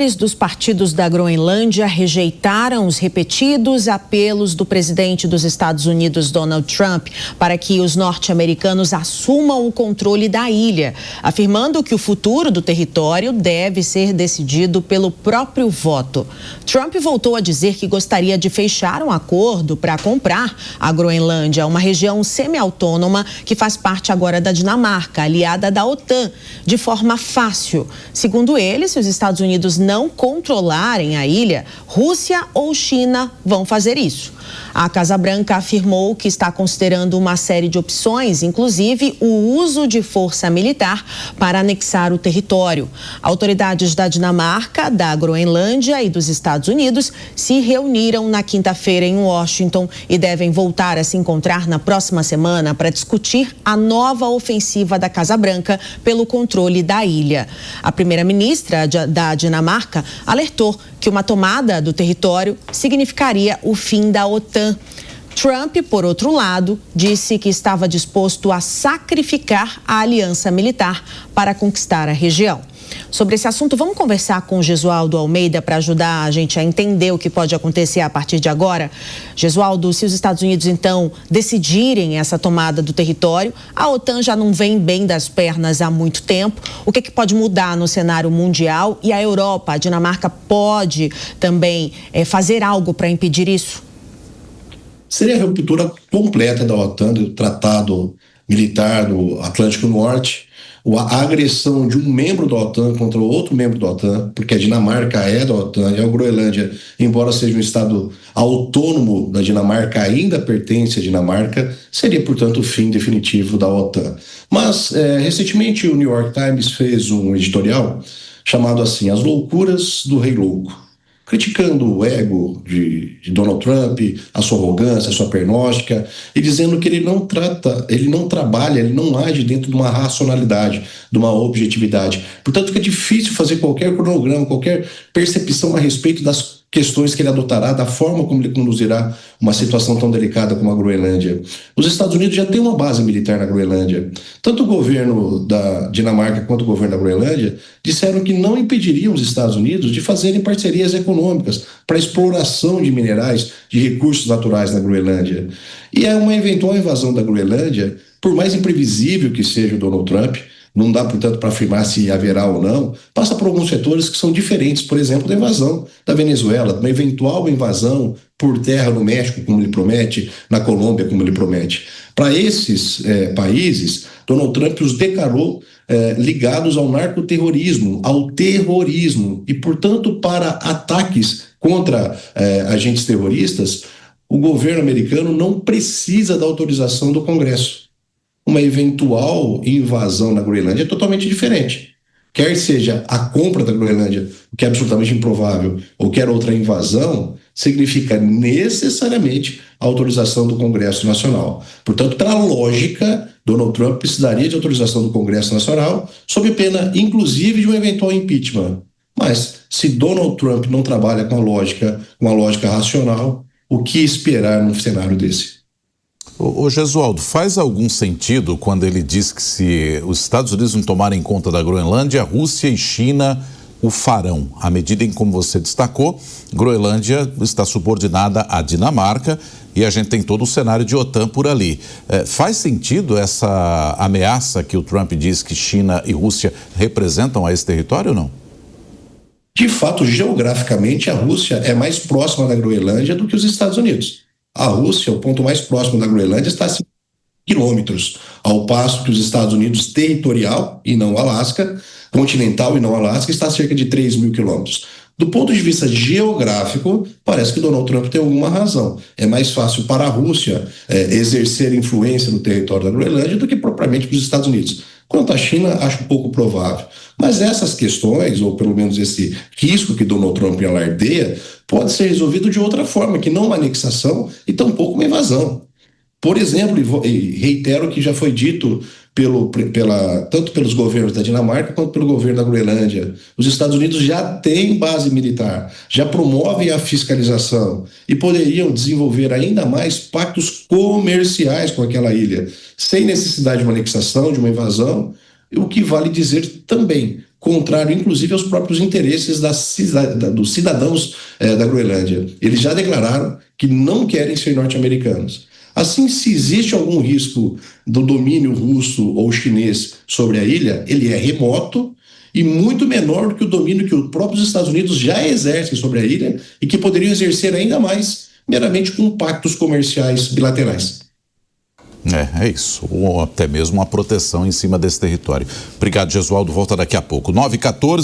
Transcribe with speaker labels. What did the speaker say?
Speaker 1: Dos partidos da Groenlândia rejeitaram os repetidos apelos do presidente dos Estados Unidos, Donald Trump, para que os norte-americanos assumam o controle da ilha, afirmando que o futuro do território deve ser decidido pelo próprio voto. Trump voltou a dizer que gostaria de fechar um acordo para comprar a Groenlândia, uma região semi-autônoma que faz parte agora da Dinamarca, aliada da OTAN, de forma fácil. Segundo ele, se os Estados Unidos não controlarem a ilha, Rússia ou China vão fazer isso. A Casa Branca afirmou que está considerando uma série de opções, inclusive o uso de força militar para anexar o território. Autoridades da Dinamarca, da Groenlândia e dos Estados Unidos se reuniram na quinta-feira em Washington e devem voltar a se encontrar na próxima semana para discutir a nova ofensiva da Casa Branca pelo controle da ilha. A primeira-ministra da Dinamarca alertou que uma tomada do território significaria o fim da OTAN. Trump, por outro lado, disse que estava disposto a sacrificar a aliança militar para conquistar a região. Sobre esse assunto, vamos conversar com o Gesualdo Almeida para ajudar a gente a entender o que pode acontecer a partir de agora. Gesualdo, se os Estados Unidos, então, decidirem essa tomada do território, a OTAN já não vem bem das pernas há muito tempo. O que pode mudar no cenário mundial? E a Europa, a Dinamarca, pode também fazer algo para impedir isso?
Speaker 2: Seria a ruptura completa da OTAN, do Tratado Militar do Atlântico Norte, a agressão de um membro da OTAN contra outro membro da OTAN, porque a Dinamarca é da OTAN e a Groenlândia, embora seja um estado autônomo da Dinamarca, ainda pertence à Dinamarca, seria, portanto, o fim definitivo da OTAN. Mas, recentemente, o New York Times fez um editorial chamado assim, As Loucuras do Rei Louco, criticando o ego de Donald Trump, a sua arrogância, a sua pernóstica, e dizendo que ele não trabalha, ele não age dentro de uma racionalidade, de uma objetividade. Portanto, que é difícil fazer qualquer cronograma, qualquer percepção a respeito das questões que ele adotará, da forma como ele conduzirá uma situação tão delicada como a Groenlândia. Os Estados Unidos já têm uma base militar na Groenlândia. Tanto o governo da Dinamarca quanto o governo da Groenlândia disseram que não impediriam os Estados Unidos de fazerem parcerias econômicas para exploração de minerais, de recursos naturais na Groenlândia. E é uma eventual invasão da Groenlândia, por mais imprevisível que seja o Donald Trump, não dá, portanto, para afirmar se haverá ou não, passa por alguns setores que são diferentes, por exemplo, da invasão da Venezuela, uma eventual invasão por terra no México, como ele promete, na Colômbia, como ele promete. Para esses países, Donald Trump os declarou ligados ao narcoterrorismo, ao terrorismo, e, portanto, para ataques contra agentes terroristas, o governo americano não precisa da autorização do Congresso. Uma eventual invasão na Groenlândia é totalmente diferente. Quer seja a compra da Groenlândia, o que é absolutamente improvável, ou quer outra invasão, significa necessariamente a autorização do Congresso Nacional. Portanto, pela lógica, Donald Trump precisaria de autorização do Congresso Nacional, sob pena, inclusive, de um eventual impeachment. Mas, se Donald Trump não trabalha com a lógica racional, o que esperar num cenário desse?
Speaker 3: Ô Gesualdo, faz algum sentido quando ele diz que se os Estados Unidos não tomarem conta da Groenlândia, Rússia e China o farão? À medida em como você destacou, Groenlândia está subordinada à Dinamarca e a gente tem todo o cenário de OTAN por ali. Faz sentido essa ameaça que o Trump diz que China e Rússia representam a esse território ou não?
Speaker 2: De fato, geograficamente, a Rússia é mais próxima da Groenlândia do que os Estados Unidos. A Rússia, o ponto mais próximo da Groenlândia, está a 5 quilômetros, ao passo que os Estados Unidos, territorial e não Alasca, continental e não Alasca, está a cerca de 3.000 quilômetros. Do ponto de vista geográfico, parece que Donald Trump tem alguma razão. É mais fácil para a Rússia exercer influência no território da Groenlândia do que propriamente para os Estados Unidos. Quanto à China, acho pouco provável. Mas essas questões, ou pelo menos esse risco que Donald Trump alardeia, pode ser resolvido de outra forma, que não uma anexação e tampouco uma invasão. Por exemplo, e reitero o que já foi dito tanto pelos governos da Dinamarca quanto pelo governo da Groenlândia, os Estados Unidos já têm base militar, já promovem a fiscalização e poderiam desenvolver ainda mais pactos comerciais com aquela ilha, sem necessidade de uma anexação, de uma invasão, o que vale dizer também contrário, inclusive, aos próprios interesses dos cidadãos da Groenlândia. Eles já declararam que não querem ser norte-americanos. Assim, se existe algum risco do domínio russo ou chinês sobre a ilha, ele é remoto e muito menor do que o domínio que os próprios Estados Unidos já exercem sobre a ilha e que poderiam exercer ainda mais meramente com pactos comerciais bilaterais.
Speaker 3: É isso, ou até mesmo uma proteção em cima desse território. Obrigado, Gesualdo. Volta daqui a pouco. 9h14.